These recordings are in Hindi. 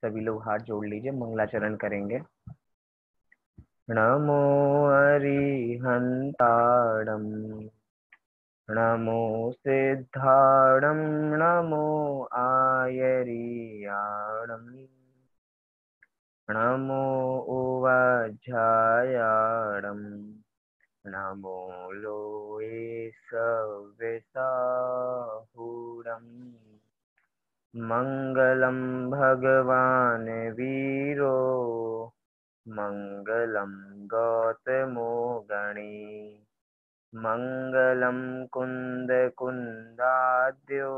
सभी लोग हाथ जोड़ लीजिए, मंगलाचरण करेंगे। नमो अरिहंताणं, नमो सिद्धाणं, नमो आयर्याणं, नमो उवज्झायाणं, नमो लोये सविसाहुरम्। मंगलम भगवान वीरो, मंगलम गौतमो गणी, मंगलम कुंद कुंदाद्यो,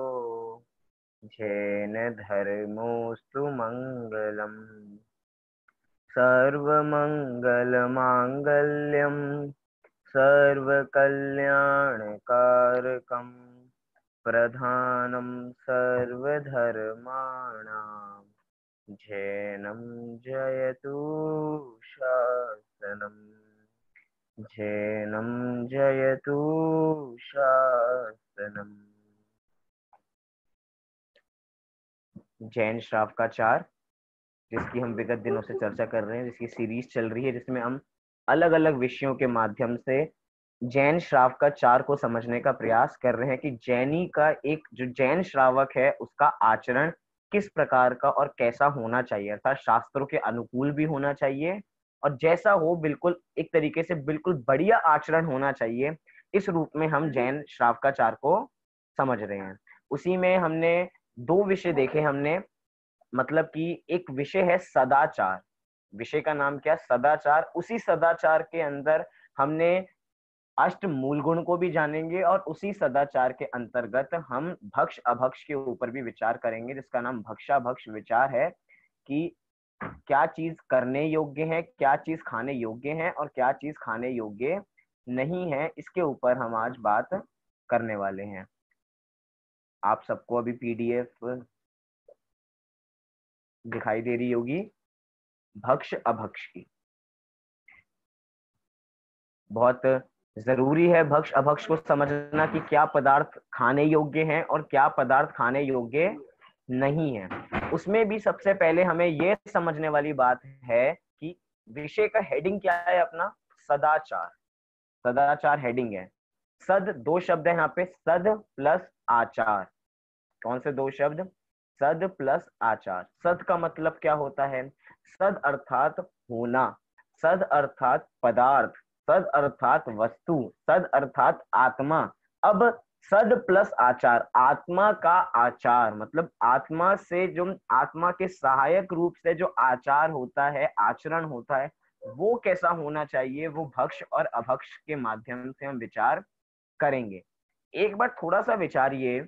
जैन धर्मोस्तु मंगलम। सर्वमंगल मांगल्यम, सर्वकल्याणकारकम, प्रधानं सर्वधर्माणां, जैनं जयतु शासनम्, जैनं जयतु शासनम्। जैन श्रावकाचार, जिसकी हम विगत दिनों से चर्चा कर रहे हैं, जिसकी सीरीज चल रही है, जिसमें हम अलग अलग विषयों के माध्यम से जैन श्रावकाचार को समझने का प्रयास कर रहे हैं कि जैनी का एक जो जैन श्रावक है उसका आचरण किस प्रकार का और कैसा होना चाहिए, अर्थात शास्त्रों के अनुकूल भी होना चाहिए और जैसा हो बिल्कुल एक तरीके से बिल्कुल बढ़िया आचरण होना चाहिए। इस रूप में हम जैन श्रावकाचार को समझ रहे हैं। उसी में हमने दो विषय देखे हमने, मतलब कि एक विषय है सदाचार, विषय का नाम क्या, सदाचार। उसी सदाचार के अंदर हमने अष्ट मूल गुण को भी जानेंगे और उसी सदाचार के अंतर्गत हम भक्ष अभक्ष के ऊपर भी विचार करेंगे, जिसका नाम भक्षाभक्ष विचार है कि क्या चीज करने योग्य है, क्या चीज खाने योग्य है और क्या चीज खाने योग्य नहीं है। इसके ऊपर हम आज बात करने वाले हैं। आप सबको अभी पीडीएफ दिखाई दे रही होगी भक्ष अभक्ष की। बहुत जरूरी है भक्ष अभक्ष को समझना कि क्या पदार्थ खाने योग्य हैं और क्या पदार्थ खाने योग्य नहीं है। उसमें भी सबसे पहले हमें यह समझने वाली बात है कि विषय का हेडिंग क्या है अपना, सदाचार। सदाचार हेडिंग है। सद दो शब्द है यहाँ पे, सद प्लस आचार। कौन से दो शब्द, सद प्लस आचार। सद का मतलब क्या होता है, सद अर्थात होना, सद अर्थात पदार्थ, सद अर्थात वस्तु, सद अर्थात आत्मा। अब सद प्लस आचार, आत्मा का आचार, मतलब आत्मा से जो आत्मा के सहायक रूप से जो आचार होता है, आचरण होता है, वो कैसा होना चाहिए, वो भक्ष और अभक्ष के माध्यम से हम विचार करेंगे। एक बार थोड़ा सा विचारिए,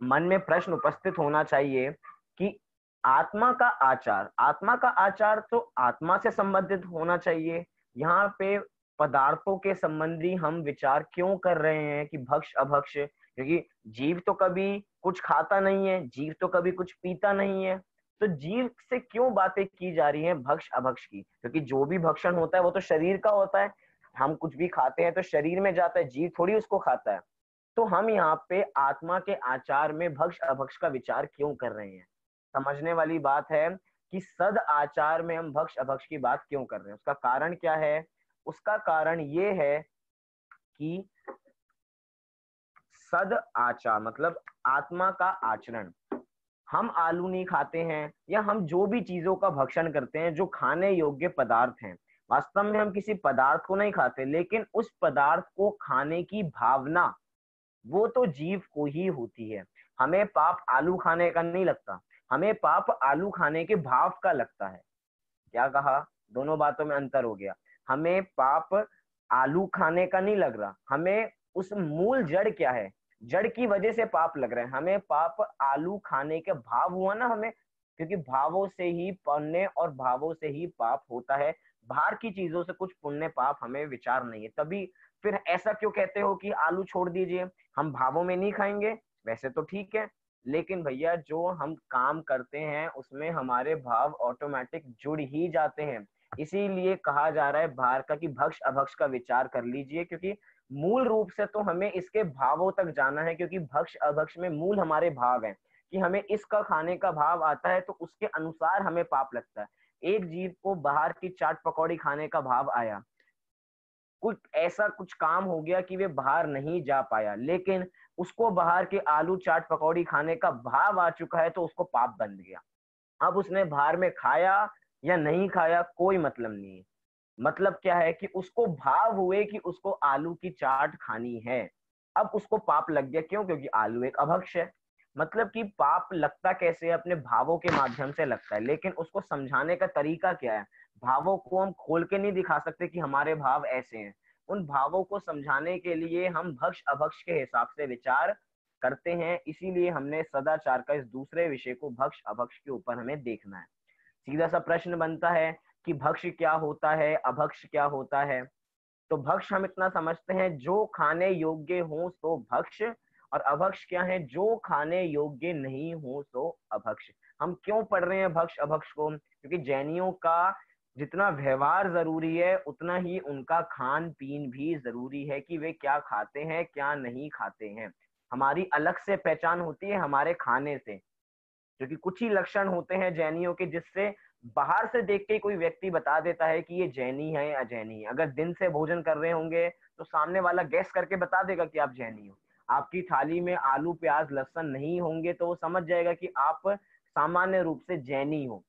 मन में प्रश्न उपस्थित होना चाहिए कि आत्मा का आचार, आत्मा का आचार तो आत्मा से संबंधित होना चाहिए। यहाँ पे पदार्थों के संबंधी हम विचार क्यों कर रहे हैं कि भक्ष अभक्ष, क्योंकि जीव तो कभी कुछ खाता नहीं है, जीव तो कभी कुछ पीता नहीं है, तो जीव से क्यों बातें की जा रही हैं भक्ष अभक्ष की, क्योंकि जो भी भक्षण होता है वो तो शरीर का होता है। हम कुछ भी खाते हैं तो शरीर में जाता है, जीव थोड़ी उसको खाता है। तो हम यहाँ पे आत्मा के आचार में भक्ष अभक्ष का विचार क्यों कर रहे हैं, समझने वाली बात है कि सद आचार में हम भक्ष अभक्ष की बात क्यों कर रहे हैं। उसका कारण क्या है, उसका कारण ये है कि सद आचार मतलब आत्मा का आचरण, हम आलू नहीं खाते हैं या हम जो भी चीजों का भक्षण करते हैं जो खाने योग्य पदार्थ हैं, वास्तव में हम किसी पदार्थ को नहीं खाते, लेकिन उस पदार्थ को खाने की भावना वो तो जीव को ही होती है। हमें पाप आलू खाने का नहीं लगता, हमें पाप आलू खाने के भाव का लगता है। क्या कहा, दोनों बातों में अंतर हो गया। हमें पाप आलू खाने का नहीं लग रहा, हमें उस मूल जड़ क्या है, जड़ की वजह से पाप लग रहे हैं। हमें पाप आलू खाने के भाव हुआ ना हमें, क्योंकि भावों से ही पुण्य और भावों से ही पाप होता है। बाहर की चीजों से कुछ पुण्य पाप हमें विचार नहीं है। तभी फिर ऐसा क्यों कहते हो कि आलू छोड़ दीजिए, हम भावों में नहीं खाएंगे, वैसे तो ठीक है, लेकिन भैया जो हम काम करते हैं उसमें हमारे भाव ऑटोमेटिक जुड़ ही जाते हैं। इसीलिए कहा जा रहा है बाहर का कि भक्ष अभक्ष का विचार कर लीजिए, क्योंकि मूल रूप से तो हमें इसके भावों तक जाना है, क्योंकि भक्ष अभक्ष में मूल हमारे भाव हैं। कि हमें इसका खाने का भाव आता है तो उसके अनुसार हमें पाप लगता है। एक जीव को बाहर की चाट पकौड़ी खाने का भाव आया, कुछ ऐसा कुछ काम हो गया कि वे बाहर नहीं जा पाया, लेकिन उसको बाहर के आलू चाट पकौड़ी खाने का भाव आ चुका है तो उसको पाप बन गया। अब उसने बाहर में खाया या नहीं खाया कोई मतलब नहीं है। मतलब क्या है कि उसको भाव हुए कि उसको आलू की चाट खानी है, अब उसको पाप लग गया। क्यों? क्योंकि आलू एक अभक्ष है। मतलब कि पाप लगता कैसे है? अपने भावों के माध्यम से लगता है, लेकिन उसको समझाने का तरीका क्या है? भावों को हम खोल के नहीं दिखा सकते कि हमारे भाव ऐसे हैं। उन भावों को समझाने के लिए हम भक्ष अभक्ष के हिसाब से विचार करते हैं। इसीलिए हमने सदाचार का इस दूसरे विषय को भक्ष अभक्ष के ऊपर हमें देखना है। सीधा सा प्रश्न बनता है कि भक्ष क्या होता है, अभक्ष क्या होता है? तो भक्ष हम इतना समझते हैं जो खाने योग्य हो सो भक्ष, और अभक्ष क्या है? जो खाने योग्य नहीं हो सो अभक्ष। हम क्यों पढ़ रहे हैं भक्ष अभक्ष को? क्योंकि जैनियों का जितना व्यवहार जरूरी है उतना ही उनका खान पीन भी जरूरी है, कि वे क्या खाते हैं क्या नहीं खाते हैं। हमारी अलग से पहचान होती है हमारे खाने से, क्योंकि कुछ ही लक्षण होते हैं जैनियों के जिससे बाहर से देख के कोई व्यक्ति बता देता है कि ये जैनी है या अजैनी है। अगर दिन से भोजन कर रहे होंगे तो सामने वाला गैस करके बता देगा कि आप जैनी हो। आपकी थाली में आलू प्याज लहसुन नहीं होंगे तो वो समझ जाएगा कि आप सामान्य रूप से जैनी हो।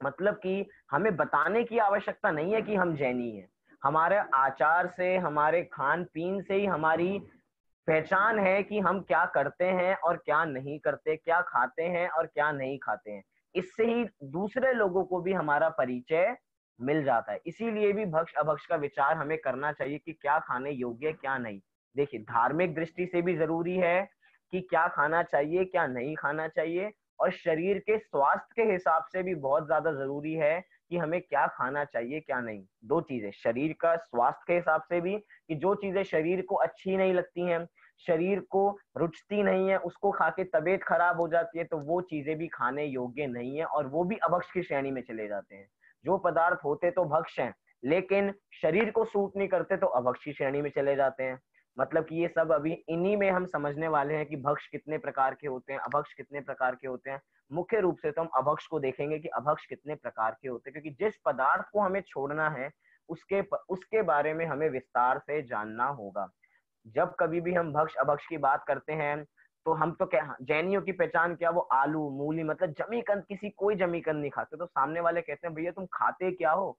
मतलब कि हमें बताने की आवश्यकता नहीं है कि हम जैनी हैं। हमारे आचार से, हमारे खान पीन से ही हमारी पहचान है कि हम क्या करते हैं और क्या नहीं करते, क्या खाते हैं और क्या नहीं खाते हैं। इससे ही दूसरे लोगों को भी हमारा परिचय मिल जाता है। इसीलिए भी भक्ष अभक्ष का विचार हमें करना चाहिए कि क्या खाने योग्य है क्या नहीं। देखिए, धार्मिक दृष्टि से भी जरूरी है कि क्या खाना चाहिए क्या नहीं खाना चाहिए, और शरीर के स्वास्थ्य के हिसाब से भी बहुत ज्यादा जरूरी है कि हमें क्या खाना चाहिए क्या नहीं। दो चीजें, शरीर का स्वास्थ्य के हिसाब से भी, कि जो चीजें शरीर को अच्छी नहीं लगती हैं, शरीर को रुचती नहीं है, उसको खा के तबीयत खराब हो जाती है, तो वो चीजें भी खाने योग्य नहीं है और वो भी अभक्ष की श्रेणी में चले जाते हैं। जो पदार्थ होते तो भक्ष हैं लेकिन शरीर को सूट नहीं करते तो अभक्ष की श्रेणी में चले जाते हैं। मतलब कि ये सब अभी इन्हीं में हम समझने वाले हैं कि भक्ष कितने प्रकार के होते हैं, अभक्ष कितने प्रकार के होते हैं। मुख्य रूप से तो हम अभक्ष को देखेंगे कि अभक्ष कितने प्रकार के होते हैं, क्योंकि जिस पदार्थ को हमें छोड़ना है उसके बारे में हमें विस्तार से जानना होगा। जब कभी भी हम भक्ष अभक्ष की बात करते हैं तो हम तो क्या, जैनियों की पहचान क्या? वो आलू मूली मतलब जमीकंद, किसी कोई जमीकंद नहीं खाते। तो सामने वाले कहते हैं भैया तुम खाते क्या हो?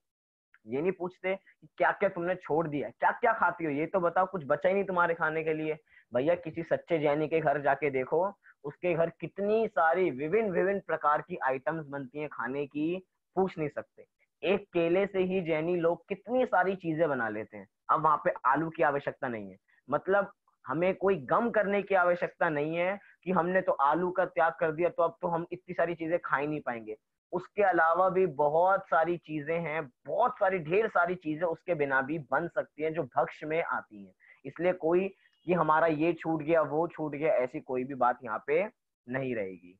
ये नहीं पूछते कि क्या क्या तुमने छोड़ दिया, क्या क्या खाती हो ये तो बताओ, कुछ बचा ही नहीं तुम्हारे खाने के लिए। भैया किसी सच्चे जैनी के घर जाके देखो, उसके घर कितनी सारी विभिन्न विभिन्न प्रकार की आइटम्स बनती हैं खाने की, पूछ नहीं सकते। एक केले से ही जैनी लोग कितनी सारी चीजें बना लेते हैं। अब वहां पे आलू की आवश्यकता नहीं है। मतलब हमें कोई गम करने की आवश्यकता नहीं है कि हमने तो आलू का त्याग कर दिया तो अब तो हम इतनी सारी चीजें खा ही नहीं पाएंगे। उसके अलावा भी बहुत सारी चीजें हैं, बहुत सारी ढेर सारी चीजें उसके बिना भी बन सकती हैं जो भक्ष्य में आती हैं। इसलिए कोई कि हमारा ये छूट गया वो छूट गया, ऐसी कोई भी बात यहाँ पे नहीं रहेगी।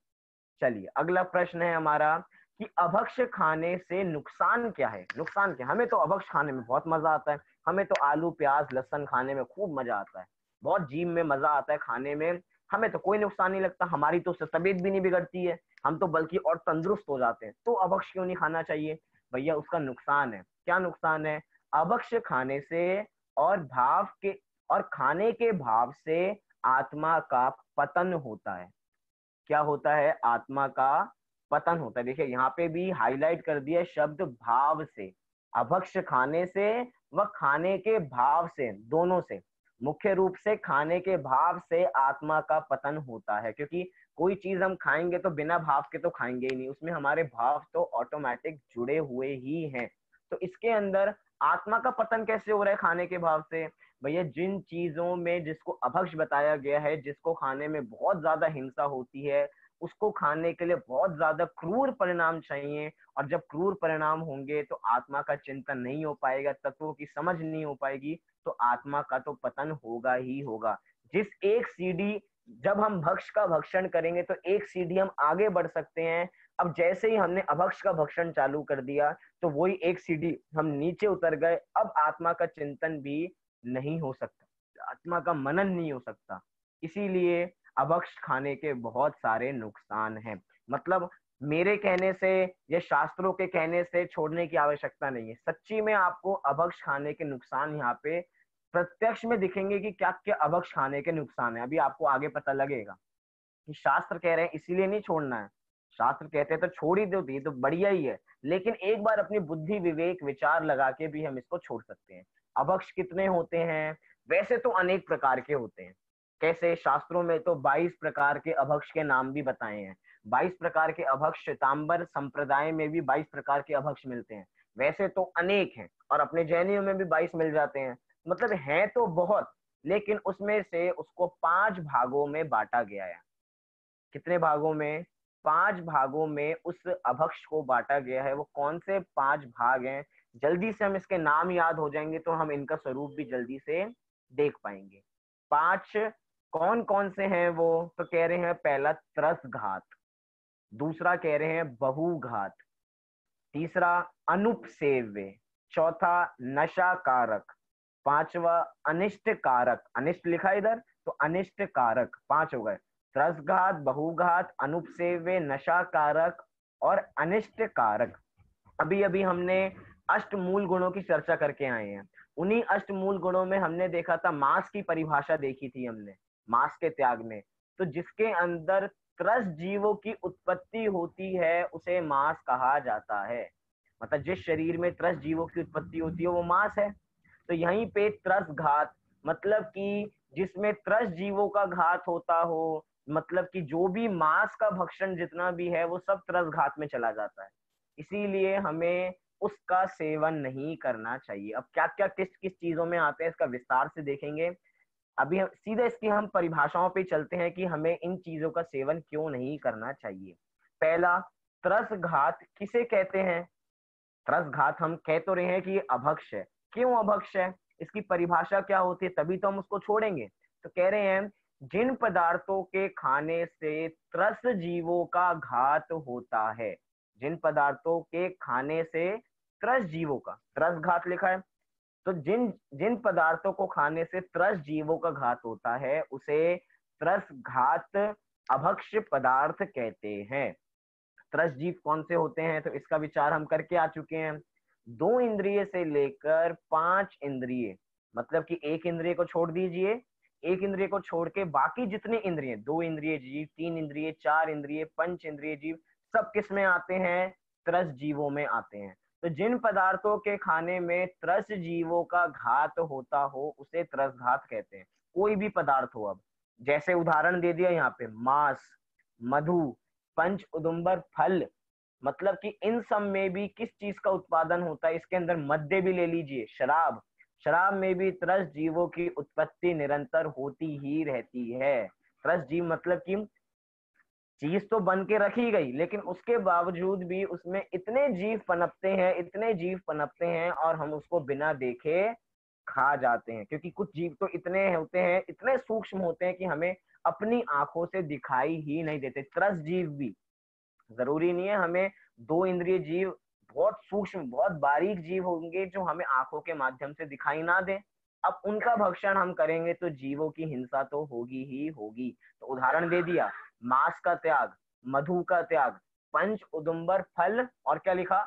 चलिए अगला प्रश्न है हमारा कि अभक्ष्य खाने से नुकसान क्या है? नुकसान क्या? हमें तो अभक्ष्य खाने में बहुत मजा आता है, हमें तो आलू प्याज लहसुन खाने में खूब मजा आता है, बहुत जीभ में मजा आता है खाने में। हमें तो कोई नुकसान नहीं लगता, हमारी तो उससे तबीयत भी नहीं बिगड़ती है, हम तो बल्कि और तंदुरुस्त हो जाते हैं। तो अभक्ष्य क्यों नहीं खाना चाहिए? भैया उसका नुकसान है। क्या नुकसान है? अभक्ष्य खाने से और भाव के और खाने के भाव से आत्मा का पतन होता है। क्या होता है? आत्मा का पतन होता है। देखिए यहाँ पे भी हाईलाइट कर दिया शब्द भाव से। अभक्ष्य खाने से व खाने के भाव से, दोनों से, मुख्य रूप से खाने के भाव से आत्मा का पतन होता है। क्योंकि कोई चीज हम खाएंगे तो बिना भाव के तो खाएंगे ही नहीं, उसमें हमारे भाव तो ऑटोमेटिक जुड़े हुए ही हैं। तो इसके अंदर आत्मा का पतन कैसे हो रहा है खाने के भाव से? भैया जिन चीजों में जिसको अभक्ष्य बताया गया है, जिसको खाने में बहुत ज्यादा हिंसा होती है, उसको खाने के लिए बहुत ज्यादा क्रूर परिणाम चाहिए, और जब क्रूर परिणाम होंगे तो आत्मा का चिंतन नहीं हो पाएगा, तत्वों की समझ नहीं हो पाएगी, तो आत्मा का तो पतन होगा ही होगा। जिस एक सीढ़ी, जब हम भक्ष्य का भक्षण करेंगे तो एक सीढ़ी हम आगे बढ़ सकते हैं। अब जैसे ही हमने अभक्ष्य का भक्षण चालू कर दिया तो वही एक सीढ़ी हम नीचे उतर गए। अब आत्मा का चिंतन भी नहीं हो सकता, आत्मा का मनन नहीं हो सकता। इसीलिए अभक्ष खाने के बहुत सारे नुकसान हैं। मतलब मेरे कहने से या शास्त्रों के कहने से छोड़ने की आवश्यकता नहीं है, सच्ची में आपको अभक्ष खाने के नुकसान यहाँ पे प्रत्यक्ष में दिखेंगे कि क्या क्या अभक्ष खाने के नुकसान है। अभी आपको आगे पता लगेगा कि शास्त्र कह रहे हैं इसीलिए नहीं छोड़ना है, शास्त्र कहते हैं तो छोड़ ही दो, ये तो बढ़िया ही है, लेकिन एक बार अपनी बुद्धि विवेक विचार लगा के भी हम इसको छोड़ सकते हैं। अभक्ष कितने होते हैं? वैसे तो अनेक प्रकार के होते हैं। कैसे? शास्त्रों में तो 22 प्रकार के अभक्ष के नाम भी बताए हैं। 22 प्रकार के अभक्ष श्वेतांबर संप्रदाय में भी 22 प्रकार के अभक्ष मिलते हैं। वैसे तो अनेक हैं और अपने जैनियों में भी 22 मिल जाते हैं। मतलब है तो बहुत, लेकिन उसमें से उसको 5 भागों में बांटा गया है। कितने भागों में? 5 भागों में उस अभक्ष को बांटा गया है। वो कौन से 5 भाग हैं? जल्दी से हम इसके नाम याद हो जाएंगे तो हम इनका स्वरूप भी जल्दी से देख पाएंगे। 5 कौन कौन से हैं वो? तो कह रहे हैं पहला त्रस घात, दूसरा कह रहे हैं बहु घात, तीसरा अनुपसेव्य, चौथा नशा कारक, पांचवा अनिष्ट कारक, अनिष्ट लिखा इधर तो अनिष्ट कारक 5 हो गए। त्रसघात, बहुघात, अनुपसेव्य, नशा कारक और अनिष्ट कारक। अभी अभी हमने अष्ट मूल गुणों की चर्चा करके आए हैं। उन्हीं अष्ट मूल गुणों में हमने देखा था, मांस की परिभाषा देखी थी हमने मांस के त्याग में। तो जिसके अंदर त्रस जीवों की उत्पत्ति होती है उसे मांस कहा जाता है। मतलब जिस शरीर में त्रस जीवों की उत्पत्ति होती है वो मांस है। तो यहीं पे त्रस घात, मतलब कि जिसमें त्रस जीवों का घात होता हो, मतलब कि जो भी मांस का भक्षण जितना भी है वो सब त्रस घात में चला जाता है। इसीलिए हमें उसका सेवन नहीं करना चाहिए। अब क्या क्या किस किस चीजों में आते हैं इसका विस्तार से देखेंगे। अभी हम सीधे इसकी हम परिभाषाओं पे चलते हैं कि हमें इन चीजों का सेवन क्यों नहीं करना चाहिए। पहला, त्रस घात किसे कहते हैं? त्रस घात हम कह तो रहे हैं कि ये अभक्ष है। क्यों अभक्ष है? इसकी परिभाषा क्या होती है, तभी तो हम उसको छोड़ेंगे। तो कह रहे हैं जिन पदार्थों के खाने से त्रस जीवों का घात होता है, जिन पदार्थों के खाने से त्रस जीवों का, त्रस घात लिखा है, तो जिन जिन पदार्थों को खाने से त्रस जीवों का घात होता है उसे त्रस घात अभक्ष्य पदार्थ कहते हैं। त्रस जीव कौन से होते हैं तो इसका विचार हम करके आ चुके हैं। 2 इंद्रिय से लेकर 5 इंद्रिय, मतलब कि एक इंद्रिय को छोड़ दीजिए, एक इंद्रिय को छोड़ के बाकी जितने इंद्रिय, 2 इंद्रिय जीव, 3 इंद्रिय, 4 इंद्रिय, पंच इंद्रिय जीव, सब किस में आते हैं? त्रस जीवों में आते हैं। तो जिन पदार्थों के खाने में त्रस जीवों का घात होता हो उसे त्रस घात कहते हैं। कोई भी पदार्थ हो, अब जैसे उदाहरण दे दिया यहाँ पे, मांस, मधु, पंच उदुम्बर फल, मतलब कि इन सब में भी किस चीज का उत्पादन होता है? इसके अंदर मद्य भी ले लीजिए, शराब, शराब में भी त्रस जीवों की उत्पत्ति निरंतर होती ही रहती है। त्रस जीव मतलब कि चीज तो बन के रखी गई, लेकिन उसके बावजूद भी उसमें इतने जीव पनपते हैं, इतने जीव पनपते हैं और हम उसको बिना देखे खा जाते हैं, क्योंकि कुछ जीव तो इतने होते हैं, इतने सूक्ष्म होते हैं कि हमें अपनी आंखों से दिखाई ही नहीं देते। त्रस जीव भी, जरूरी नहीं है हमें 2 इंद्रिय जीव, बहुत सूक्ष्म बहुत बारीक जीव होंगे जो हमें आंखों के माध्यम से दिखाई ना दे। अब उनका भक्षण हम करेंगे तो जीवों की हिंसा तो होगी ही होगी। तो उदाहरण दे दिया, मांस का त्याग, मधु का त्याग, पंच उदुम्बर फल और क्या लिखा?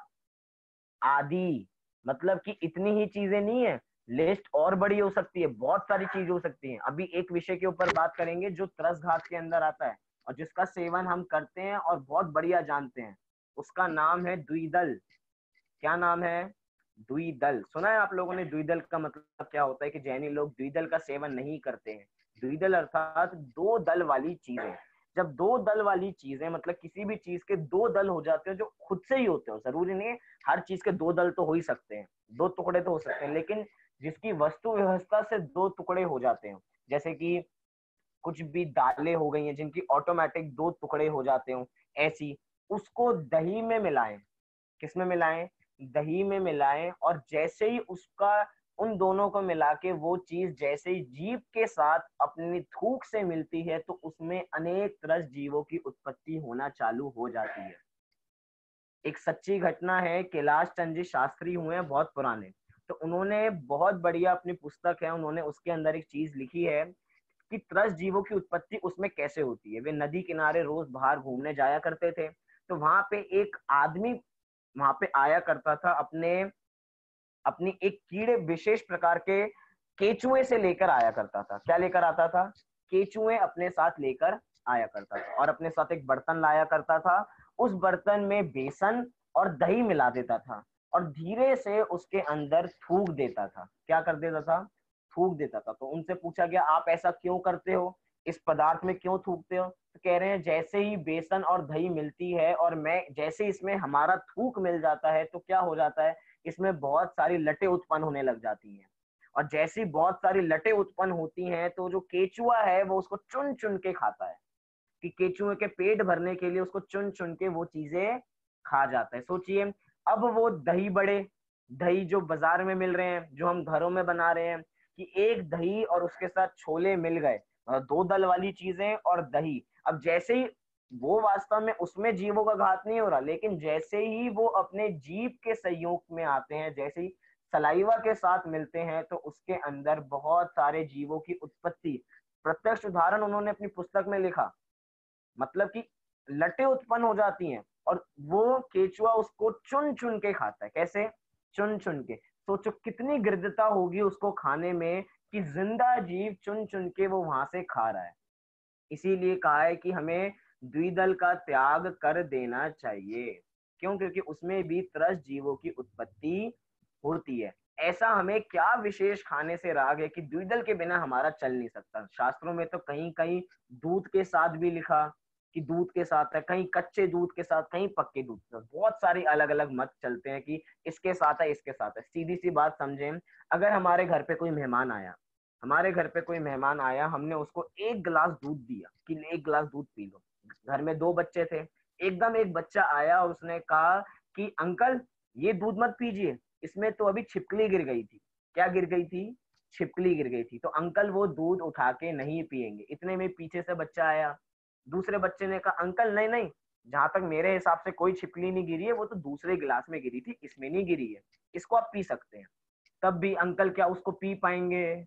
आदि। मतलब कि इतनी ही चीजें नहीं है, लिस्ट और बड़ी हो सकती है, बहुत सारी चीज हो सकती है। अभी एक विषय के ऊपर बात करेंगे जो त्रस घात के अंदर आता है और जिसका सेवन हम करते हैं और बहुत बढ़िया जानते हैं, उसका नाम है द्विदल। क्या नाम है? द्विदल। सुना है आप लोगों ने द्विदल का मतलब क्या होता है? कि जैनी लोग द्विदल का सेवन नहीं करते हैं। द्विदल अर्थात 2 दल वाली चीजें। जब 2 दल वाली चीजें, मतलब किसी भी चीज के 2 दल हो जाते हैं जो खुद से ही होते हो, जरूरी नहीं है हर चीज के 2 दल तो हो ही सकते हैं, 2 टुकड़े तो हो सकते हैं, लेकिन जिसकी वस्तु व्यवस्था से 2 टुकड़े हो जाते हैं, जैसे कि कुछ भी दालें हो गई हैं जिनकी ऑटोमेटिक 2 टुकड़े हो जाते हो, ऐसी उसको दही में मिलाएं। किस में मिलाएं? दही में मिलाएं। और जैसे ही उसका, उन दोनों को मिला के वो चीज जैसे ही जीव के साथ अपनी थूक से मिलती है तो उसमें अनेक त्रस जीवों की उत्पत्ति होना चालू हो जाती है। एक सच्ची घटना है, कैलाश चंद्र जी शास्त्री हुए हैं बहुत पुराने, तो उन्होंने बहुत बढ़िया अपनी पुस्तक है, उन्होंने उसके अंदर एक चीज लिखी है कि त्रस्त जीवों की उत्पत्ति उसमें कैसे होती है। वे नदी किनारे रोज बाहर घूमने जाया करते थे, तो वहां पे एक आदमी वहां पे आया करता था, अपने अपनी एक कीड़े विशेष प्रकार के केचुए से लेकर आया करता था। क्या लेकर आता था? केचुए अपने साथ लेकर आया करता था, और अपने साथ एक बर्तन लाया करता था। उस बर्तन में बेसन और दही मिला देता था, और धीरे से उसके अंदर थूक देता था। क्या कर देता था? थूक देता था। तो उनसे पूछा गया, आप ऐसा क्यों करते हो, इस पदार्थ में क्यों थूकते हो? तो कह रहे हैं, जैसे ही बेसन और दही मिलती है और मैं जैसे इसमें हमारा थूक मिल जाता है, तो क्या हो जाता है, इसमें बहुत सारी लटें उत्पन्न होने लग जाती हैं। और जैसी बहुत सारी लटें उत्पन्न होती हैं, तो जो केचुआ है वो उसको चुन चुन के खाता है, कि केचुए के पेट भरने के लिए उसको चुन चुन के वो चीजें खा जाता है। सोचिए, अब वो दही बड़े, दही जो बाजार में मिल रहे हैं, जो हम घरों में बना रहे हैं, कि एक दही और उसके साथ छोले मिल गए, दो दल वाली चीजें और दही। अब जैसे ही वो, वास्तव में उसमें जीवों का घात नहीं हो रहा, लेकिन जैसे ही वो अपने जीभ के संयोग में आते हैं, जैसे ही सलाइवा के साथ मिलते हैं, तो उसके अंदर बहुत सारे जीवों की उत्पत्ति, प्रत्यक्ष उदाहरण उन्होंने अपनी पुस्तक में लिखा। मतलब कि लटें उत्पन्न हो जाती हैं, और वो केचुआ उसको चुन चुन के खाता है। कैसे? चुन चुन के। सोचो कितनी गृद्धता होगी उसको खाने में, कि जिंदा जीव चुन चुन के वो वहां से खा रहा है। इसीलिए कहा है कि हमें द्विदल का त्याग कर देना चाहिए। क्यों? क्योंकि उसमें भी त्रस्त जीवों की उत्पत्ति होती है। ऐसा हमें क्या विशेष खाने से राग है कि द्विदल के बिना हमारा चल नहीं सकता? शास्त्रों में तो कहीं कहीं दूध के साथ भी लिखा कि दूध के साथ है, कहीं कच्चे दूध के साथ, कहीं पक्के दूध के साथ। बहुत सारी अलग अलग मत चलते हैं कि इसके साथ है, इसके साथ है। सीधी सी बात समझें, अगर हमारे घर पे कोई मेहमान आया, हमने उसको एक गिलास दूध दिया कि एक गिलास दूध पी लो। घर में दो बच्चे थे, एकदम एक बच्चा आया और उसने कहा कि अंकल, ये दूध मत पीजिए, इसमें तो अभी छिपकली गिर गई थी। क्या गिर गई थी? छिपकली गिर गई थी। तो अंकल वो दूध उठा के नहीं पिएंगे। इतने में पीछे से बच्चा आया, दूसरे बच्चे ने कहा, अंकल नहीं नहीं, जहां तक मेरे हिसाब से कोई छिपकली नहीं गिरी है, वो तो दूसरे गिलास में गिरी थी, इसमें नहीं गिरी है, इसको आप पी सकते हैं। तब भी अंकल क्या उसको पी पाएंगे?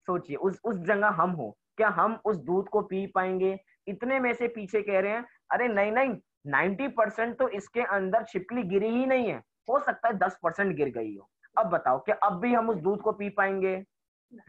सोचिए, उस जगह हम हो, क्या हम उस दूध को पी पाएंगे? इतने में से पीछे कह रहे हैं, अरे नहीं नहीं, 90% तो इसके अंदर छिपकली गिरी ही नहीं है, हो सकता है 10% गिर गई हो। अब बताओ, क्या अब भी हम उस दूध को पी पाएंगे?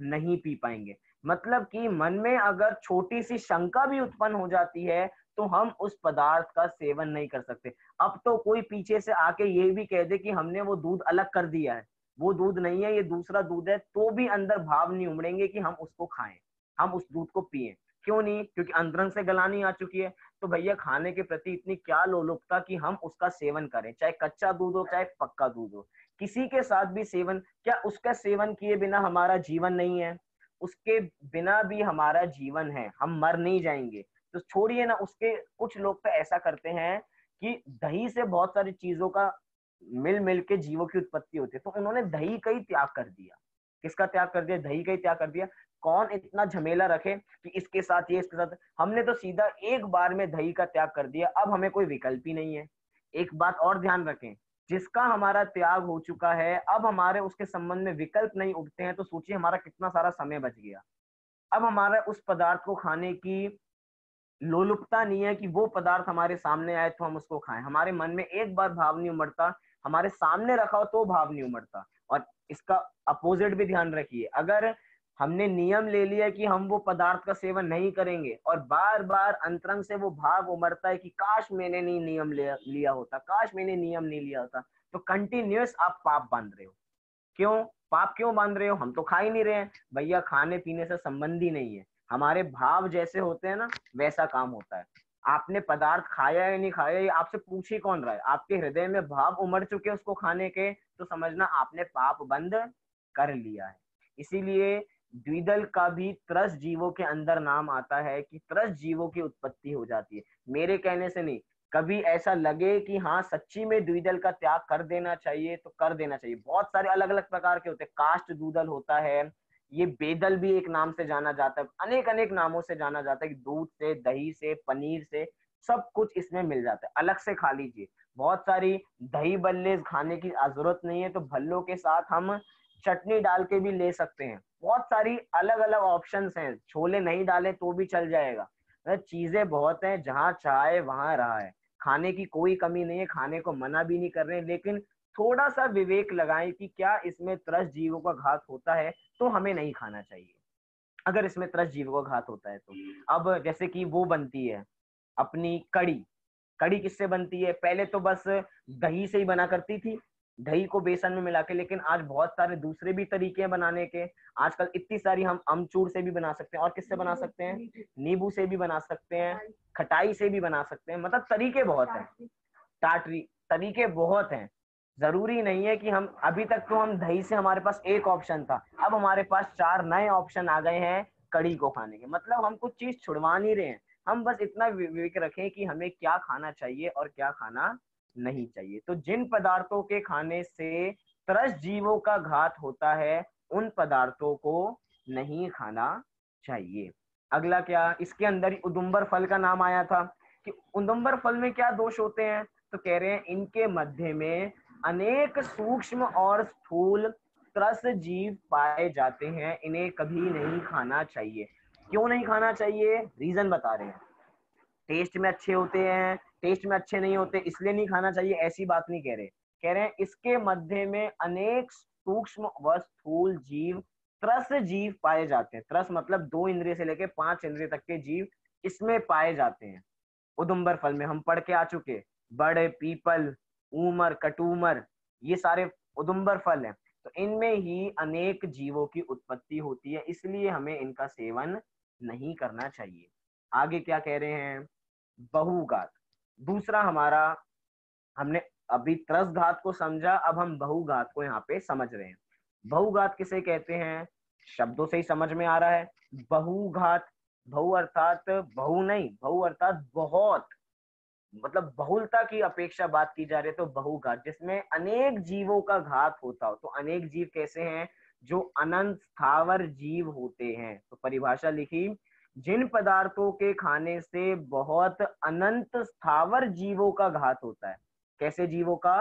नहीं पी पाएंगे। मतलब कि मन में अगर छोटी सी शंका भी उत्पन्न हो जाती है, तो हम उस पदार्थ का सेवन नहीं कर सकते। अब तो कोई पीछे से आके ये भी कह दे कि हमने वो दूध अलग कर दिया है, वो दूध नहीं है, ये दूसरा दूध है, तो भी अंदर भाव नहीं उमड़ेंगे कि हम उसको खाएं, हम उस दूध को पिए। क्यों नहीं? क्योंकि अंदरंग से गलानी आ चुकी है। तो भैया, खाने के प्रति इतनी क्या लोलुपता कि हम उसका सेवन करें, चाहे कच्चा दूध हो चाहे पक्का दूध हो, किसी के साथ भी सेवन। क्या उसका सेवन किए बिना हमारा जीवन नहीं है? उसके बिना भी हमारा जीवन है, हम मर नहीं जाएंगे। तो छोड़िए ना उसके, कुछ लोग तो ऐसा करते हैं कि दही से बहुत सारी चीजों का मिल मिल के जीवों की उत्पत्ति होती है, तो उन्होंने दही का ही त्याग कर दिया। किसका त्याग कर दिया? दही का ही त्याग कर दिया। कौन इतना झमेला रखे कि इसके साथ ये, इसके साथ? हमने तो सीधा एक बार में दही का त्याग कर दिया, अब हमें कोई विकल्प ही नहीं है। एक बात और ध्यान रखें, जिसका हमारा त्याग हो चुका है, अब हमारे उसके संबंध में विकल्प नहीं उठते हैं, तो सोचिए हमारा कितना सारा समय बच गया। अब हमारा उस पदार्थ को खाने की लोलुपता नहीं है कि वो पदार्थ हमारे सामने आए तो हम उसको खाएं। हमारे मन में एक बार भाव नहीं उमड़ता, हमारे सामने रखा हो तो भाव नहीं उमड़ता। और इसका अपोजिट भी ध्यान रखिए, अगर हमने नियम ले लिया कि हम वो पदार्थ का सेवन नहीं करेंगे, और बार बार अंतरंग से वो भाव उमड़ता है कि काश मैंने नहीं नियम लिया होता, काश मैंने नियम नहीं लिया होता, तो कंटिन्यूअस आप पाप बांध रहे हो। क्यों? पाप क्यों बांध रहे हो? हम तो खा ही नहीं रहे हैं। भैया, खाने पीने से संबंध ही नहीं है, हमारे भाव जैसे होते हैं ना, वैसा काम होता है। आपने पदार्थ खाया या नहीं खाया, ये आपसे पूछ ही कौन रहा है? आपके हृदय में भाव उमड़ चुके उसको खाने के, तो समझना आपने पाप बंद कर लिया है। इसीलिए द्विदल का भी त्रस्त जीवों के अंदर नाम आता है कि त्रस्त जीवों की उत्पत्ति हो जाती है। मेरे कहने से नहीं, कभी ऐसा लगे कि हाँ सच्ची में द्विदल का त्याग कर देना चाहिए, तो कर देना चाहिए। बहुत सारे अलग अलग प्रकार के होते हैं, काष्ठ द्विदल होता है, ये बेदल भी एक नाम से जाना जाता है, अनेक अनेक नामों से जाना जाता है कि दूध से, दही से, पनीर से, सब कुछ इसमें मिल जाता है। अलग से खा लीजिए, बहुत सारी दही बल्ले खाने की जरूरत नहीं है। तो भल्लों के साथ हम चटनी डाल के भी ले सकते हैं, बहुत सारी अलग अलग ऑप्शंस हैं, छोले नहीं डाले तो भी चल जाएगा। मतलब चीजें बहुत हैं, जहाँ चाहे वहां रहा है, खाने की कोई कमी नहीं है, खाने को मना भी नहीं कर रहे हैं, लेकिन थोड़ा सा विवेक लगाएं कि क्या इसमें त्रस्त जीवों का घात होता है तो हमें नहीं खाना चाहिए। अगर इसमें त्रस्त जीवों का घात होता है तो अब जैसे कि वो बनती है अपनी कड़ी। कड़ी किससे बनती है? पहले तो बस दही से ही बना करती थी, दही को बेसन में मिला के, लेकिन आज बहुत सारे दूसरे भी तरीके हैं बनाने के। आजकल इतनी सारी, हम अमचूर से भी बना सकते हैं, और किससे बना सकते हैं? नींबू से भी बना सकते हैं, खटाई से भी बना सकते हैं, मतलब तरीके बहुत हैं, टाटरी, तरीके बहुत हैं। जरूरी नहीं है कि हम, अभी तक तो हम दही से हमारे पास एक ऑप्शन था, अब हमारे पास 4 नए ऑप्शन आ गए हैं कड़ी को खाने के। मतलब हम कुछ चीज छुड़वा नहीं रहे हैं, हम बस इतना विवेक रखें कि हमें क्या खाना चाहिए और क्या खाना नहीं चाहिए। तो जिन पदार्थों के खाने से त्रस्त जीवों का घात होता है उन पदार्थों को नहीं खाना चाहिए। अगला क्या, इसके अंदर ही उदुम्बर फल का नाम आया था कि उदुम्बर फल में क्या दोष होते हैं? तो कह रहे हैं इनके मध्य में अनेक सूक्ष्म और स्थूल त्रस्त जीव पाए जाते हैं, इन्हें कभी नहीं खाना चाहिए। क्यों नहीं खाना चाहिए? रीजन बता रहे हैं। टेस्ट में अच्छे होते हैं, टेस्ट में अच्छे नहीं होते इसलिए नहीं खाना चाहिए, ऐसी बात नहीं कह रहे। कह रहे हैं इसके मध्य में अनेक सूक्ष्म व स्थूल जीव, त्रस जीव पाए जाते हैं। त्रस मतलब 2 इंद्रिय से लेकर 5 इंद्रिय तक के जीव इसमें पाए जाते हैं। उदुम्बर फल में हम पढ़ के आ चुके, बड़, पीपल, ऊमर, कटूमर, ये सारे उदुम्बर फल हैं। तो इनमें ही अनेक जीवों की उत्पत्ति होती है, इसलिए हमें इनका सेवन नहीं करना चाहिए। आगे क्या कह रहे हैं? बहुघात। दूसरा हमारा, हमने अभी त्रस घात को समझा, अब हम बहुघात को यहाँ पे समझ रहे हैं। बहुघात किसे कहते हैं? शब्दों से ही समझ में आ रहा है, बहुघात। बहु अर्थात बहु नहीं, बहु अर्थात बहुत, मतलब बहुलता की अपेक्षा बात की जा रही है, तो बहुघात जिसमें अनेक जीवों का घात होता हो। तो अनेक जीव कैसे हैं? जो अनंत स्थावर जीव होते हैं। तो परिभाषा लिखी, जिन पदार्थों के खाने से बहुत अनंत स्थावर जीवों का घात होता है। कैसे जीवों का?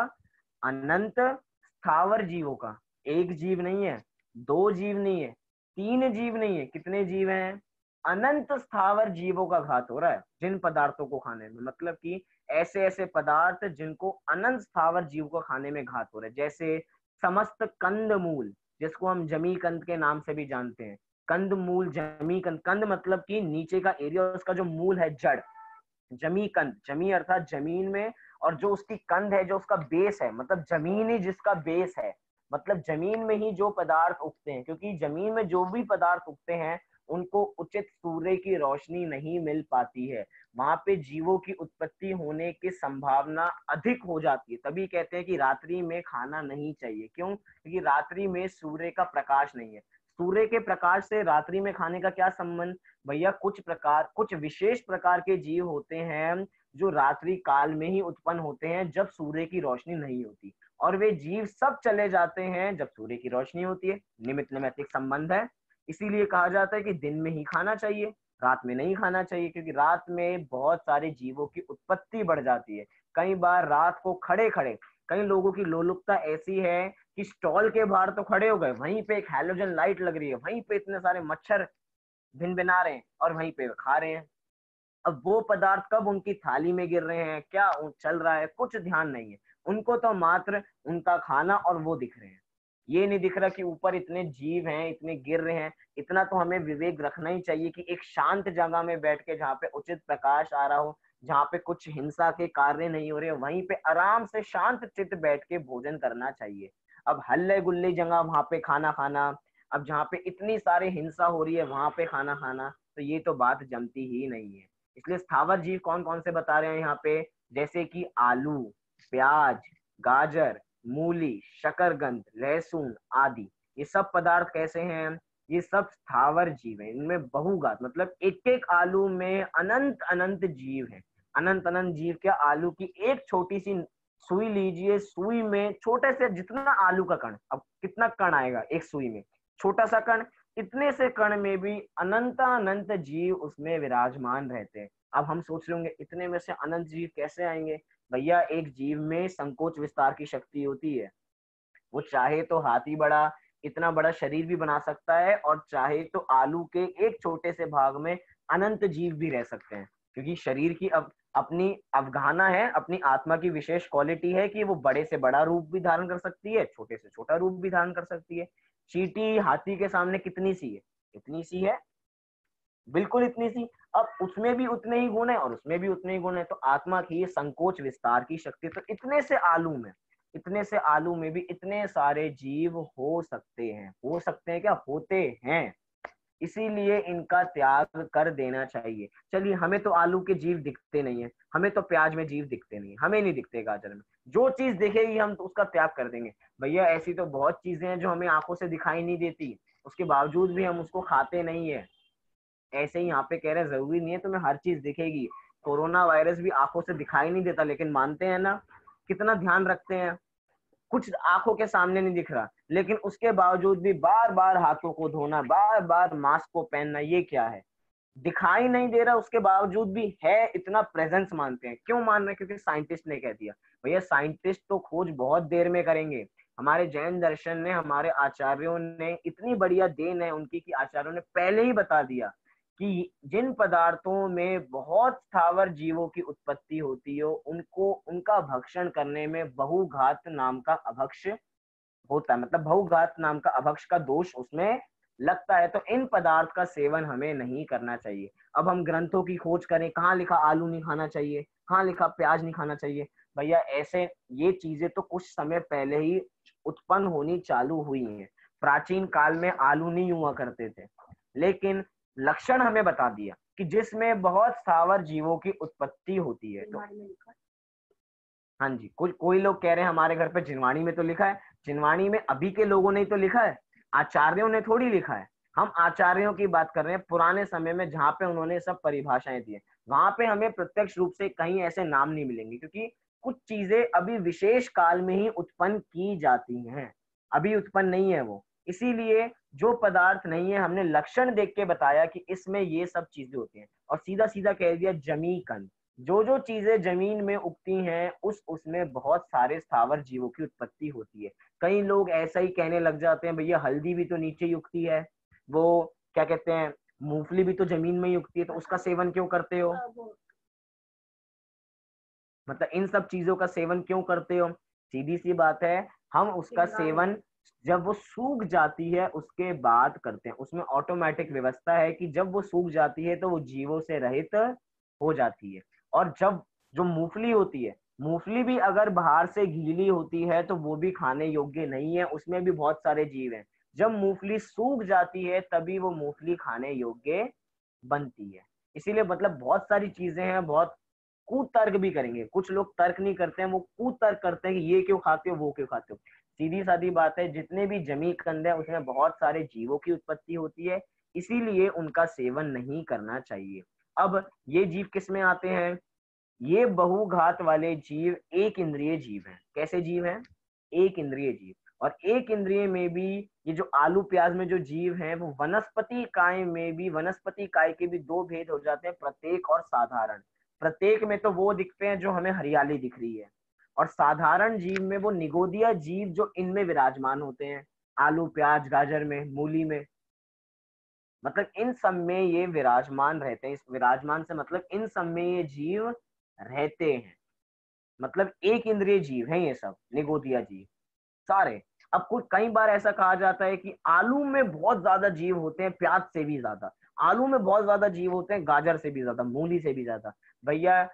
अनंत स्थावर जीवों का। एक जीव नहीं है, 2 जीव नहीं है, 3 जीव नहीं है, कितने जीव हैं? अनंत स्थावर जीवों का घात हो रहा है जिन पदार्थों को खाने में। मतलब कि ऐसे ऐसे पदार्थ जिनको अनंत स्थावर जीव को खाने में घात हो रहा है। जैसे समस्त कंद मूल, जिसको हम जमी कंद के नाम से भी जानते हैं। कंद मूल, जमी कंद, कंद मतलब कि नीचे का एरिया, उसका जो मूल है, जड़। जमी कंद, जमी अर्थात जमीन में, और जो उसकी कंद है, जो उसका बेस है, मतलब जमीन ही जिसका बेस है, मतलब जमीन में ही जो पदार्थ उगते हैं, क्योंकि जमीन में जो भी पदार्थ उगते हैं उनको उचित सूर्य की रोशनी नहीं मिल पाती है, वहां पे जीवों की उत्पत्ति होने की संभावना अधिक हो जाती है। तभी कहते हैं कि रात्रि में खाना नहीं चाहिए। क्यों? क्योंकि रात्रि में सूर्य का प्रकाश नहीं है। सूर्य के प्रकाश से रात्रि में खाने का क्या संबंध? भैया कुछ विशेष प्रकार के जीव होते हैं जो रात्रि काल में ही उत्पन्न होते हैं, जब सूर्य की रोशनी नहीं होती, और वे जीव सब चले जाते हैं जब सूर्य की रोशनी होती है। निमित्त नैमित्तिक संबंध है। इसीलिए कहा जाता है कि दिन में ही खाना चाहिए, रात में नहीं खाना चाहिए, क्योंकि रात में बहुत सारे जीवों की उत्पत्ति बढ़ जाती है। कई बार रात को खड़े खड़े, कई लोगों की लोलुपता ऐसी है कि स्टॉल के बाहर तो खड़े हो गए, वहीं पे एक हैलोजन लाइट लग रही है, वहीं पे इतने सारे मच्छर भिन भिना रहे हैं और वहीं पे खा रहे हैं। अब वो पदार्थ कब उनकी थाली में गिर रहे हैं, क्या चल रहा है, कुछ ध्यान नहीं है उनको, तो मात्र उनका खाना और वो दिख रहे हैं। ये नहीं दिख रहा कि ऊपर इतने जीव हैं, इतने गिर रहे हैं। इतना तो हमें विवेक रखना ही चाहिए कि एक शांत जगह में बैठ के, जहाँ पे उचित प्रकाश आ रहा हो, जहाँ पे कुछ हिंसा के कार्य नहीं हो रहे, वहीं पे आराम से शांत चित्त बैठ के भोजन करना चाहिए। अब हल्ले गुल्ले जगह वहां पे खाना खाना, अब जहाँ पे इतनी सारी हिंसा हो रही है वहां पे खाना खाना, तो ये तो बात जमती ही नहीं है। इसलिए स्थावर जीव कौन कौन से बता रहे हैं यहाँ पे? जैसे कि आलू, प्याज, गाजर, मूली, शकरकंद, लहसुन आदि, ये सब पदार्थ कैसे हैं? ये सब स्थावर जीव हैं। इनमें बहुघात, मतलब एक एक आलू में अनंत अनंत जीव हैं। अनंत अनंत जीव क्या? आलू की एक छोटी सी सुई लीजिए, सुई में छोटे से, जितना आलू का कण, अब कितना कण आएगा एक सुई में, छोटा सा कण, इतने से कण में भी अनंत अनंत जीव उसमें विराजमान रहते हैं। अब हम सोच रहे होंगे इतने में से अनंत जीव कैसे आएंगे? भैया एक जीव में संकोच विस्तार की शक्ति होती है, वो चाहे तो हाथी बड़ा, इतना बड़ा शरीर भी बना सकता है, और चाहे तो आलू के एक छोटे से भाग में अनंत जीव भी रह सकते हैं, क्योंकि शरीर की अब अपनी अवगाहना है, अपनी आत्मा की विशेष क्वालिटी है कि वो बड़े से बड़ा रूप भी धारण कर सकती है, छोटे से छोटा रूप भी धारण कर सकती है। चींटी हाथी के सामने कितनी सी है? इतनी सी है, बिल्कुल इतनी सी। अब उसमें भी उतने ही गुण है और उसमें भी उतने ही गुण है, तो आत्मा की संकोच विस्तार की शक्ति, तो इतने से आलू में भी इतने सारे जीव हो सकते हैं। हो सकते हैं क्या? होते हैं। इसीलिए इनका त्याग कर देना चाहिए। चलिए, हमें तो आलू के जीव दिखते नहीं है, हमें तो प्याज में जीव दिखते नहीं है, हमें नहीं दिखते गाजर में, जो चीज दिखेगी हम तो उसका त्याग कर देंगे। भैया ऐसी तो बहुत चीजें हैं जो हमें आंखों से दिखाई नहीं देती, उसके बावजूद भी हम उसको खाते नहीं है। ऐसे ही यहाँ पे कह रहे हैं जरूरी नहीं है तुम्हें हर चीज दिखेगी। कोरोना वायरस भी आंखों से दिखाई नहीं देता, लेकिन मानते हैं ना, कितना ध्यान रखते हैं। कुछ आंखों के सामने नहीं दिख रहा, लेकिन उसके बावजूद भी बार बार हाथों को धोना, बार बार मास्क को पहनना, ये क्या है? दिखाई नहीं दे रहा, उसके बावजूद भी है, इतना प्रेजेंस मानते हैं। क्यों मान रहे हैं? क्योंकि साइंटिस्ट ने कह दिया। भैया साइंटिस्ट तो खोज बहुत देर में करेंगे। हमारे जैन दर्शन ने, हमारे आचार्यों ने, इतनी बढ़िया देन है उनकी कि आचार्यों ने पहले ही बता दिया कि जिन पदार्थों में बहुत स्थावर जीवों की उत्पत्ति होती हो, उनको उनका भक्षण करने में बहुघात नाम का अभक्ष होता है, मतलब बहुघात नाम का अभक्ष का दोष उसमें लगता है। तो इन पदार्थ का सेवन हमें नहीं करना चाहिए। अब हम ग्रंथों की खोज करें, कहाँ लिखा आलू नहीं खाना चाहिए, कहाँ लिखा प्याज नहीं खाना चाहिए? भैया ऐसे ये चीजें तो कुछ समय पहले ही उत्पन्न होनी चालू हुई हैं। प्राचीन काल में आलू नहीं हुआ करते थे, लेकिन लक्षण हमें बता दिया कि जिसमें बहुत स्थावर जीवों की उत्पत्ति होती है। तो हाँ जी, कोई लोग कह रहे हैं हमारे घर पे जिनवाणी में तो लिखा है। जिनवाणी में अभी के लोगों ने ही तो लिखा है, आचार्यों ने थोड़ी लिखा है। हम आचार्यों की बात कर रहे हैं, पुराने समय में जहाँ पे उन्होंने सब परिभाषाएं दी है, वहां पे हमें प्रत्यक्ष रूप से कहीं ऐसे नाम नहीं मिलेंगे, क्योंकि कुछ चीजें अभी विशेष काल में ही उत्पन्न की जाती हैं, अभी उत्पन्न नहीं है वो। इसीलिए जो पदार्थ नहीं है, हमने लक्षण देख के बताया कि इसमें ये सब चीजें होती हैं, और सीधा सीधा कह दिया जमी कंद। जो जो चीजें जमीन में उगती हैं, उसमें बहुत सारे स्थावर जीवों की उत्पत्ति होती है। कई लोग ऐसा ही कहने लग जाते हैं, भैया हल्दी भी तो नीचे ही उगती है, वो क्या कहते हैं, मूंगफली भी तो जमीन में ही उगती है, तो उसका सेवन क्यों करते हो? मतलब इन सब चीजों का सेवन क्यों करते हो? सीधी सी बात है, हम उसका सेवन जब वो सूख जाती है उसके बाद करते हैं। उसमें ऑटोमेटिक व्यवस्था है कि जब वो सूख जाती है तो वो जीवों से रहित हो जाती है। और जब जो मूंगफली होती है, मूंगफली भी अगर बाहर से गीली होती है तो वो भी खाने योग्य नहीं है, उसमें भी बहुत सारे जीव हैं। जब मूंगफली सूख जाती है तभी वो मूंगफली खाने योग्य बनती है। इसीलिए मतलब बहुत सारी चीजें हैं, बहुत कुतर्क भी करेंगे। कुछ लोग तर्क नहीं करते हैं, वो कुतर्क करते हैं कि ये क्यों खाते हो, वो क्यों खाते हो। सीधी सादी बात है, जितने भी जमी कंद है उसमें बहुत सारे जीवों की उत्पत्ति होती है, इसीलिए उनका सेवन नहीं करना चाहिए। अब ये जीव किस में आते हैं? ये बहुघात वाले जीव एक इंद्रिय जीव हैं। कैसे जीव हैं? एक इंद्रिय जीव। और एक इंद्रिय में भी ये जो आलू प्याज में जो जीव हैं, वो वनस्पति काय में भी, वनस्पति काय के भी दो भेद हो जाते हैं, प्रत्येक और साधारण। प्रत्येक में तो वो दिखते हैं जो हमें हरियाली दिख रही है, और साधारण जीव में वो निगोदिया जीव जो इनमें विराजमान होते हैं, आलू प्याज गाजर में, मूली में, मतलब इन सब में ये विराजमान रहते हैं। इस विराजमान से मतलब इन सब में ये जीव रहते हैं। मतलब एक इंद्रिय जीव हैं ये सब, निगोदिया जीव सारे। अब कुछ कई बार ऐसा कहा जाता है कि आलू में बहुत ज्यादा जीव होते हैं, प्याज से भी ज्यादा। आलू में बहुत ज्यादा जीव होते हैं, गाजर से भी ज्यादा, मूली से भी ज्यादा। भैया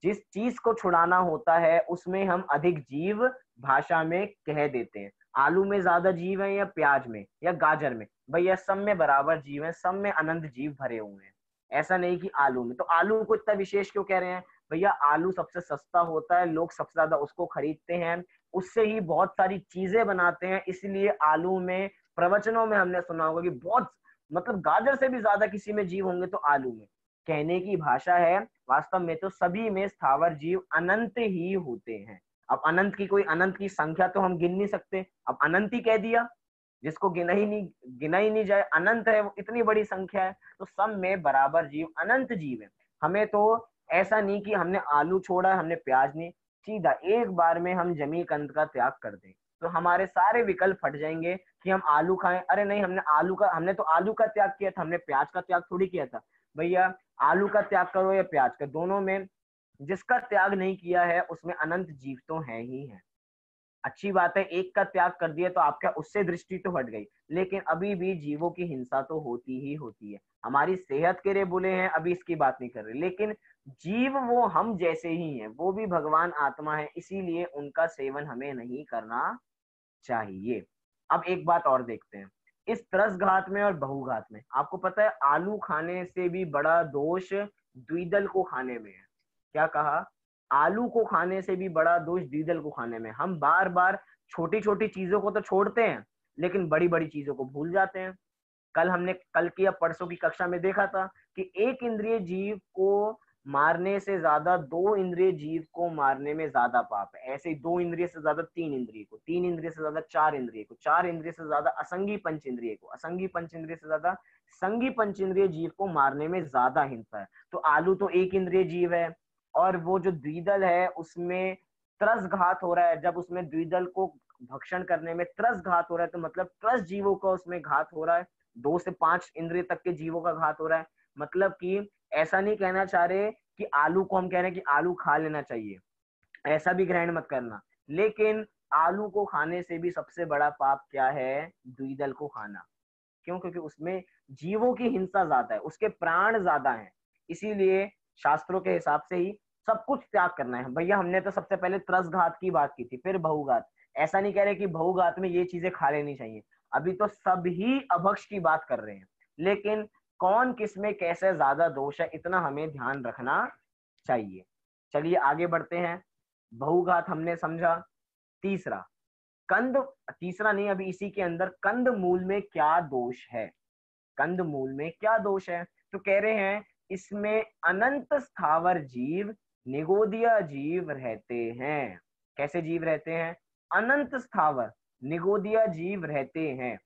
जिस चीज को छुड़ाना होता है उसमें हम अधिक जीव भाषा में कह देते हैं। आलू में ज्यादा जीव है या प्याज में या गाजर में? भैया सब में बराबर जीव है, सब में अनंत जीव भरे हुए हैं। ऐसा नहीं कि आलू में। तो आलू को इतना विशेष क्यों कह रहे हैं? भैया आलू सबसे सस्ता होता है, लोग सबसे ज्यादा उसको खरीदते हैं, उससे ही बहुत सारी चीजें बनाते हैं। इसलिए आलू में, प्रवचनों में हमने सुना होगा कि बहुत, मतलब गाजर से भी ज्यादा किसी में जीव होंगे तो आलू में। कहने की भाषा है, वास्तव में तो सभी में स्थावर जीव अनंत ही होते हैं। अब अनंत की कोई अनंत की संख्या तो हम गिन नहीं सकते, अब अनंत ही कह दिया, जिसको गिना ही नहीं जाए, अनंत है वो, इतनी बड़ी संख्या है। तो सब में बराबर जीव, अनंत जीव है। हमें तो ऐसा नहीं कि हमने आलू छोड़ा, हमने प्याज नहीं, सीधा एक बार में हम जमी कंद का त्याग कर दें, तो हमारे सारे विकल्प फट जाएंगे कि हम आलू खाएं। अरे नहीं, हमने तो आलू का त्याग किया था, हमने प्याज का त्याग थोड़ी किया था। भैया आलू का त्याग करो या प्याज का, दोनों में जिसका त्याग नहीं किया है उसमें अनंत जीव तो है ही है। अच्छी बात है, एक का त्याग कर दिया तो आपका उससे दृष्टि तो हट गई, लेकिन अभी भी जीवों की हिंसा तो होती ही होती है। हमारी सेहत के लिए बुरे हैं, अभी इसकी बात नहीं कर रहे, लेकिन जीव वो हम जैसे ही हैं, वो भी भगवान आत्मा है, इसीलिए उनका सेवन हमें नहीं करना चाहिए। अब एक बात और देखते हैं, इस त्रसघात में और बहुघात में आपको पता है आलू खाने से भी बड़ा दोष द्विदल को खाने में है। क्या कहा? आलू को खाने से भी बड़ा दोष द्विदल को खाने में। हम बार बार छोटी छोटी चीजों को तो छोड़ते हैं, लेकिन बड़ी बड़ी चीजों को भूल जाते हैं। कल की या परसों की कक्षा में देखा था कि एक इंद्रिय जीव को मारने से ज्यादा दो इंद्रिय जीव को मारने में ज्यादा पाप है। ऐसे ही दो इंद्रिय से ज्यादा तीन इंद्रिय को, तीन इंद्रिय से ज्यादा चार इंद्रिय को, चार इंद्रिय से ज्यादा असंगी पंच इंद्रिय को, असंगी पंच इंद्रिय से ज्यादा संगी पंच इंद्रिय जीव को मारने में ज्यादा हिंसा है। तो आलू तो एक इंद्रिय जीव है, और वो जो द्विदल है उसमें त्रस घात हो रहा है। जब उसमें द्विदल को भक्षण करने में त्रस घात हो रहा है, तो मतलब त्रस जीवों का उसमें घात हो रहा है, 2 से 5 इंद्रिय तक के जीवों का घात हो रहा है। मतलब कि ऐसा नहीं कहना चाह रहे कि आलू को हम कह रहे हैं कि आलू खा लेना चाहिए, ऐसा भी ग्रहण मत करना, लेकिन आलू को खाने से भी सबसे बड़ा पाप क्या है? द्विदल को खाना। क्यों? क्योंकि उसमें जीवों की हिंसा ज्यादा है, उसके प्राण ज्यादा हैं, इसीलिए शास्त्रों के हिसाब से ही सब कुछ त्याग करना है। भैया हमने तो सबसे पहले त्रसघात की बात की थी, फिर बहुघात। ऐसा नहीं कह रहे कि बहुघात में ये चीजें खा लेनी चाहिए, अभी तो सभी अभक्ष की बात कर रहे हैं, लेकिन कौन किसमें कैसे ज्यादा दोष है इतना हमें ध्यान रखना चाहिए। चलिए आगे बढ़ते हैं। बहुघात हमने समझा। तीसरा, कंद, तीसरा नहीं, अभी इसी के अंदर कंद मूल में क्या दोष है? कंद मूल में क्या दोष है? तो कह रहे हैं इसमें अनंत स्थावर जीव, निगोदिया जीव रहते हैं। कैसे जीव रहते हैं? अनंत स्थावर निगोदिया जीव रहते हैं।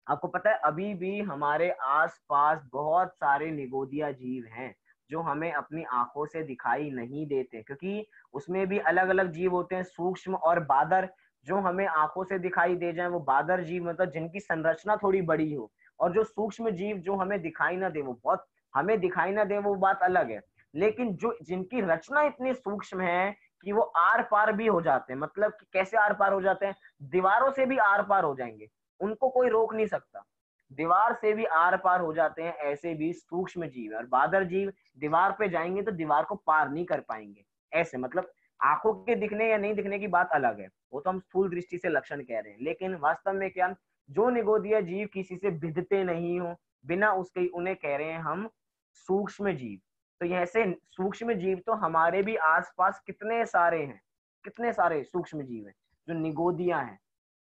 आपको पता है अभी भी हमारे आसपास बहुत सारे निगोदिया जीव हैं जो हमें अपनी आंखों से दिखाई नहीं देते, क्योंकि उसमें भी अलग अलग जीव होते हैं, सूक्ष्म और बादर। जो हमें आंखों से दिखाई दे जाए वो बादर जीव, मतलब जिनकी संरचना थोड़ी बड़ी हो, और जो सूक्ष्म जीव जो हमें दिखाई ना दे, वो बहुत हमें दिखाई ना दे वो बात अलग है, लेकिन जो जिनकी रचना इतनी सूक्ष्म है कि वो आर पार भी हो जाते हैं। मतलब कि कैसे आर पार हो जाते हैं? दीवारों से भी आर पार हो जाएंगे, उनको कोई रोक नहीं सकता, दीवार से भी आर पार हो जाते हैं। ऐसे भी सूक्ष्म जीव और बादर जीव दीवार पे जाएंगे तो दीवार को पार नहीं कर पाएंगे। ऐसे मतलब आंखों के दिखने या नहीं दिखने की बात अलग है, वो तो हम स्थूल दृष्टि से लक्षण कह रहे हैं, लेकिन वास्तव में क्या, जो निगोदिया जीव किसी से भिदते नहीं हो बिना उसके, उन्हें कह रहे हैं हम सूक्ष्म जीव। तो ये ऐसे सूक्ष्म जीव तो हमारे भी आसपास कितने सारे हैं, कितने सारे सूक्ष्म जीव हैं जो निगोदिया हैं,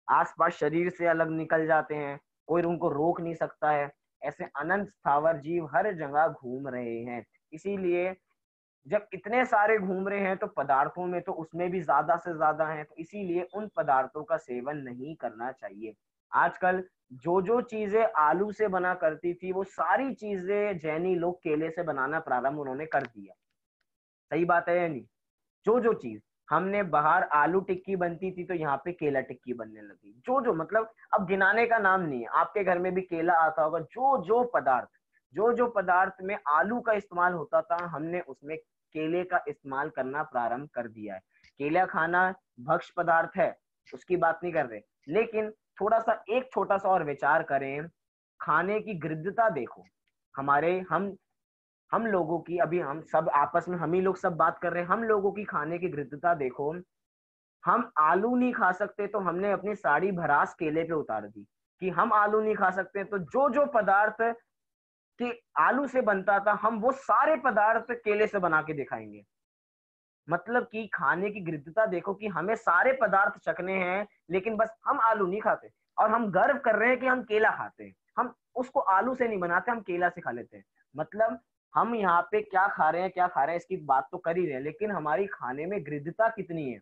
आसपास शरीर से अलग निकल जाते हैं, कोई उनको रोक नहीं सकता है। ऐसे अनंत स्थावर जीव हर जगह घूम रहे हैं। इसीलिए जब इतने सारे घूम रहे हैं तो पदार्थों में तो उसमें भी ज्यादा से ज्यादा है, तो इसीलिए उन पदार्थों का सेवन नहीं करना चाहिए। आजकल जो जो चीजें आलू से बना करती थी वो सारी चीजें जैनी लोग केले से बनाना प्रारंभ उन्होंने कर दिया। सही बात है या नहीं? जो जो चीज हमने बाहर आलू टिक्की बनती थी तो यहाँ पे केला टिक्की बनने लगी। जो जो मतलब अब गिनाने का नाम नहीं है, आपके घर में भी केला आता होगा। जो जो पदार्थ में आलू का इस्तेमाल होता था हमने उसमें केले का इस्तेमाल करना प्रारंभ कर दिया है। केला खाना भक्ष्य पदार्थ है, उसकी बात नहीं कर रहे, लेकिन थोड़ा सा एक छोटा सा और विचार करें, खाने की गृद्धता देखो। हमारे हम लोगों की, अभी हम सब आपस में हम ही लोग सब बात कर रहे हैं, हम लोगों की खाने की गृद्धता देखो। हम आलू नहीं खा सकते तो हमने अपनी सारी भरास केले पे उतार दी कि हम आलू नहीं खा सकते, तो जो जो पदार्थ कि आलू से बनता था हम वो सारे पदार्थ केले से बना के दिखाएंगे। मतलब कि खाने की गृद्धता देखो कि हमें सारे पदार्थ चखने हैं, लेकिन बस हम आलू नहीं खाते, और हम गर्व कर रहे हैं कि हम केला खाते हैं। हम उसको आलू से नहीं बनाते, हम केला से खा लेते हैं। मतलब हम यहाँ पे क्या खा रहे हैं, क्या खा रहे हैं इसकी बात तो कर ही रहे हैं, लेकिन हमारी खाने में गृद्धता कितनी है?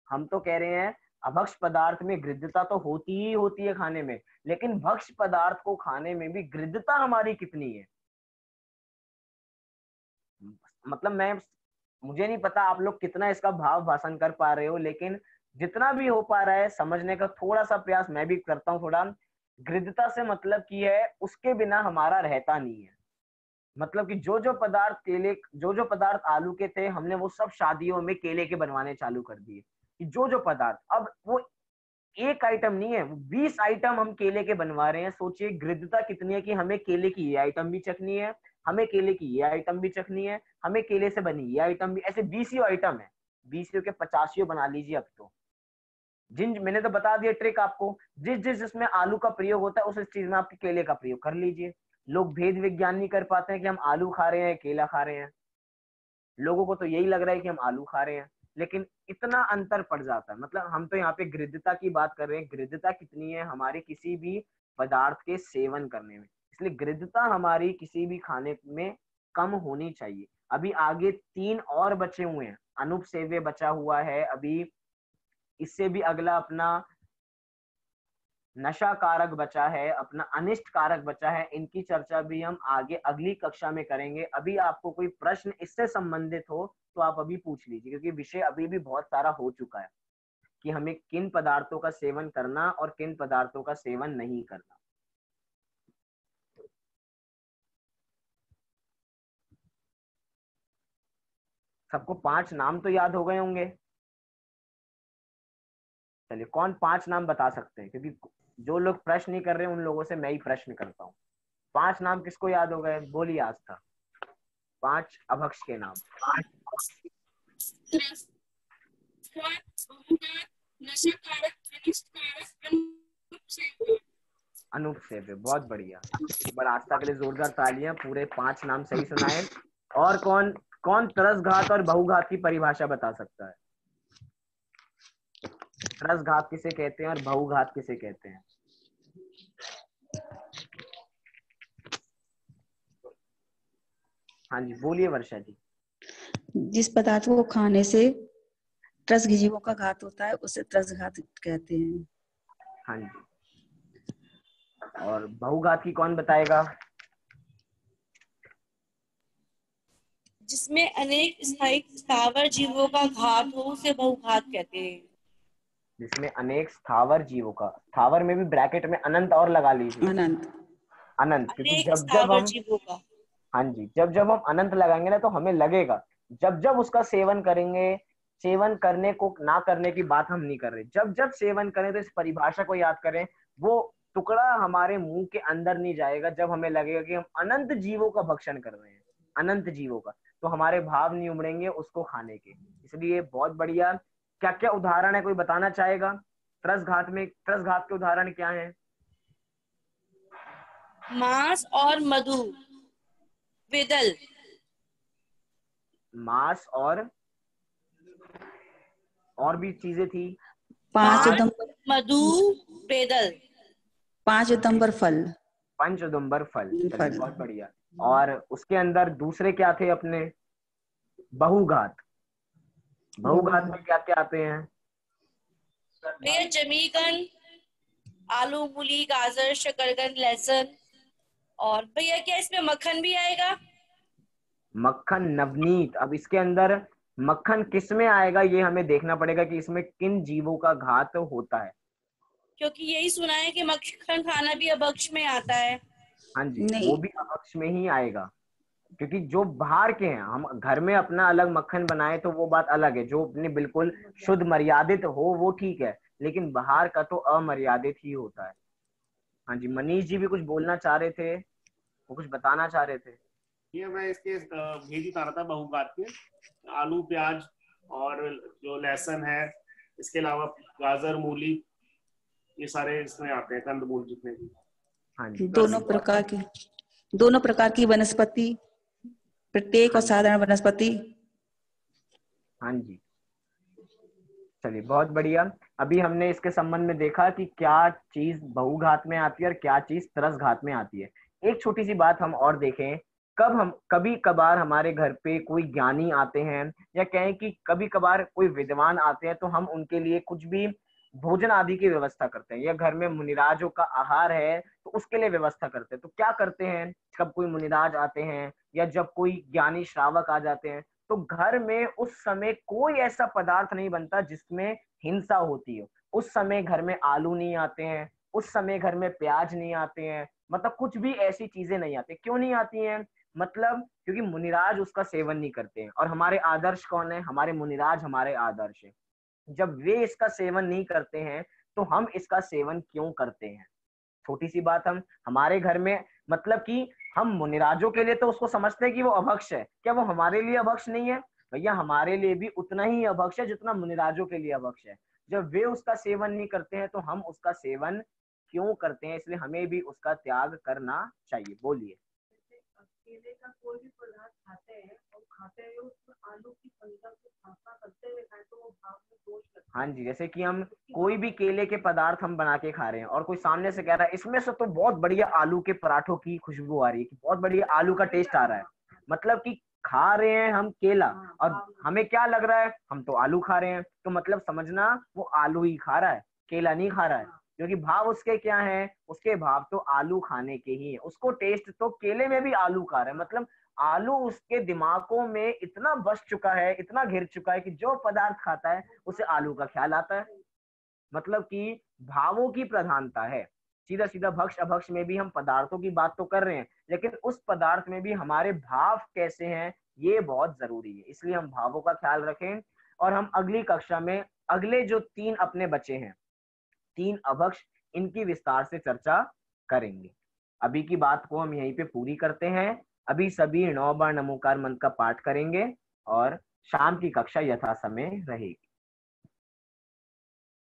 हम तो कह रहे हैं अभक्ष पदार्थ में गृद्धता तो होती ही होती है खाने में, लेकिन भक्ष्य पदार्थ को खाने में भी गृद्धता हमारी कितनी है? मतलब मैं मुझे नहीं पता आप लोग कितना इसका भाव भाषण कर पा रहे हो, लेकिन जितना भी हो पा रहा है समझने का थोड़ा सा प्रयास मैं भी करता हूँ थोड़ा। गृद्धता से मतलब की है उसके बिना हमारा रहता नहीं है। मतलब कि जो पदार्थ केले, जो पदार्थ आलू के थे, हमने वो सब शादियों में केले के बनवाने चालू कर दिए। कि जो पदार्थ, अब वो एक आइटम नहीं है, वो 20 आइटम हम केले के बनवा रहे हैं। सोचिए गृद्धता कितनी है कि हमें केले की ये आइटम भी चखनी है, हमें केले की ये आइटम भी चखनी है, हमें केले से बनी ये आइटम भी, ऐसे 20 आइटम है। 20 के 50 बना लीजिए अब तो। जिन मैंने तो बता दिया ट्रिक आपको, जिस जिस जिसमें आलू का प्रयोग होता है उस चीज में आपके केले का प्रयोग कर लीजिए। लोग भेद विज्ञान नहीं कर पाते हैं कि हम आलू खा रहे हैं केला खा रहे हैं। लोगों को तो यही लग रहा है कि हम आलू खा रहे हैं, लेकिन इतना अंतर पड़ जाता है। मतलब हम तो यहाँ पे गृद्धता की बात कर रहे हैं, गृद्धता कितनी है हमारे किसी भी पदार्थ के सेवन करने में, इसलिए गृद्धता हमारी किसी भी खाने में कम होनी चाहिए। अभी आगे 3 और बचे हुए हैं, अनुपसेव्य बचा हुआ है अभी, इससे भी अगला अपना नशा कारक बचा है, अपना अनिष्ट कारक बचा है। इनकी चर्चा भी हम आगे अगली कक्षा में करेंगे। अभी आपको कोई प्रश्न इससे संबंधित हो तो आप अभी पूछ लीजिए, क्योंकि विषय अभी भी बहुत सारा हो चुका है कि हमें किन पदार्थों का सेवन करना और किन पदार्थों का सेवन नहीं करना। सबको 5 नाम तो याद हो गए होंगे। चलिए कौन 5 नाम बता सकते हैं, क्योंकि जो लोग प्रश्न नहीं कर रहे हैं उन लोगों से मैं ही प्रश्न करता हूँ। 5 नाम किसको याद हो गए, बोलिए आस्था। 5 अभक्ष के नाम। अनुपसेव्य, बहुत बढ़िया। एक बार आस्था के लिए जोरदार तालियां, पूरे 5 नाम सही सुनाए। और कौन कौन तरसघात और बहुघात की परिभाषा बता सकता है? तरसघात किसे कहते हैं और बहुघात किसे कहते हैं? हाँ जी बोलिए वर्षा जी। जिस पदार्थ को खाने से त्रस जीवों का घात होता है उसे त्रस घात कहते हैं। हाँ जी। और बहुघात की कौन बताएगा? जिसमें अनेक स्थावर जीवों का घात हो उसे बहुघात कहते हैं। जिसमें अनेक स्थावर जीवों का, स्थावर में भी ब्रैकेट में अनंत और लगा लीजिए, अनंत। अनंत, क्योंकि अनेक जब जब स्थावर हम, जीवों का, हाँ जी, जब जब हम अनंत लगाएंगे ना तो हमें लगेगा, जब जब उसका सेवन करेंगे, सेवन करने को ना करने की बात हम नहीं कर रहे, जब जब सेवन करें तो इस परिभाषा को याद करें। वो टुकड़ा हमारे मुंह के अंदर नहीं जाएगा जब हमें लगेगा कि हम अनंत जीवों का भक्षण कर रहे हैं, अनंत जीवों का, तो हमारे भाव नहीं उमड़ेंगे उसको खाने के। इसलिए बहुत बढ़िया। क्या क्या उदाहरण है, कोई बताना चाहेगा? त्रसघात में, त्रसघात के उदाहरण क्या है? मांस और मधु, वेदल, मांस और भी चीजें थी। 5 मांस, दंबर, मधु, वेदल, 5 दंबर फल। पंचदुम्बर फल, चलिए फल। बहुत बढ़िया। और उसके अंदर दूसरे क्या थे अपने? बहुघात। बहुघात में क्या क्या आते हैं? भैया जमीकन, आलू, मूली, गाजर, शकरकंद, लहसुन, और भैया क्या इसमें मक्खन भी आएगा? मक्खन, नवनीत। अब इसके अंदर मक्खन किस में आएगा ये हमें देखना पड़ेगा कि इसमें किन जीवों का घात होता है। क्योंकि यही सुना है कि मक्खन खाना भी अभक्ष में आता है। हाँ जी, नहीं। वो भी अभक्ष में ही आएगा, क्योंकि जो बाहर के हैं, हम घर में अपना अलग मक्खन बनाए तो वो बात अलग है, जो अपने बिल्कुल शुद्ध मर्यादित हो वो ठीक है, लेकिन बाहर का तो अमर्यादित ही होता है। हाँ जी, मनीष जी भी कुछ बोलना चाह रहे थे, वो कुछ बताना चाह रहे थे। ये मैं इसके भेज ही रहा था बहुघात के, आलू, प्याज और जो लहसुन है, इसके अलावा गाजर, मूली, ये सारे इसमें आते हैं, कंदमूल जितने भी। हाँ जी, दोनों प्रकार की वनस्पति, प्रत्येक और साधारण वनस्पति। हाँ जी, चलिए बहुत बढ़िया। अभी हमने इसके संबंध में देखा कि क्या चीज बहुघात में आती है और क्या चीज त्रसघात में आती है। एक छोटी सी बात हम और देखें, कभी कभार हमारे घर पे कोई ज्ञानी आते हैं, या कहें कि कभी कभार कोई विद्वान आते हैं, तो हम उनके लिए कुछ भी भोजन आदि की व्यवस्था करते हैं, या घर में मुनिराजों का आहार है तो उसके लिए व्यवस्था करते हैं। तो क्या करते हैं, कब कोई मुनिराज आते हैं या जब कोई ज्ञानी श्रावक आ जाते हैं, तो घर में उस समय कोई ऐसा पदार्थ नहीं बनता जिसमें हिंसा होती है, उस समय घर में आलू नहीं आते हैं, उस समय घर में प्याज नहीं आते हैं, मतलब कुछ भी ऐसी चीजें नहीं आती। क्यों नहीं आती हैं? मतलब क्योंकि मुनिराज उसका सेवन नहीं करते हैं। और हमारे आदर्श कौन है? हमारे मुनिराज हमारे आदर्श है। जब वे इसका सेवन नहीं करते हैं तो हम इसका सेवन क्यों करते हैं? छोटी सी बात, हम हमारे घर में मतलब कि हम मुनिराजों के लिए तो उसको समझते हैं कि वो अभक्ष है, क्या वो हमारे लिए अभक्ष नहीं है? भैया हमारे लिए भी उतना ही अभक्ष है जितना मुनिराजों के लिए अभक्ष है। जब वे उसका सेवन नहीं करते हैं तो हम उसका सेवन क्यों करते हैं? इसलिए हमें भी उसका त्याग करना चाहिए। बोलिए। केले का कोई भी पदार्थ खाते हैं और खाते हैं उसमें आलू की संख्या को स्थापना करते हुए खाए तो वो भाव में दोष लगता है। हाँ जी, जैसे कि हम कोई भी केले के पदार्थ हम बना के खा रहे हैं और कोई सामने से कह रहा है इसमें से तो बहुत बढ़िया आलू के पराठों की खुशबू आ रही है, कि बहुत बढ़िया आलू का टेस्ट आ रहा है, मतलब कि खा रहे हैं हम केला और हमें क्या लग रहा है? हम तो आलू खा रहे हैं। तो मतलब समझना वो आलू ही खा रहा है, केला नहीं खा रहा है, क्योंकि भाव उसके क्या है? उसके भाव तो आलू खाने के ही है। उसको टेस्ट तो केले में भी आलू खा रहा है, मतलब आलू उसके दिमागों में इतना बस चुका है, इतना घिर चुका है कि जो पदार्थ खाता है उसे आलू का ख्याल आता है। मतलब कि भावों की प्रधानता है। सीधा सीधा भक्ष अभक्ष में भी हम पदार्थों की बात तो कर रहे हैं, लेकिन उस पदार्थ में भी हमारे भाव कैसे हैं ये बहुत जरूरी है। इसलिए हम भावों का ख्याल रखें। और हम अगली कक्षा में अगले जो 3 अपने बचे हैं, 3 अभक्ष, इनकी विस्तार से चर्चा करेंगे। अभी की बात को हम यहीं पे पूरी करते हैं। अभी सभी 9 बार नमोकार मंत्र का पाठ करेंगे और शाम की कक्षा यथा समय रहेगी।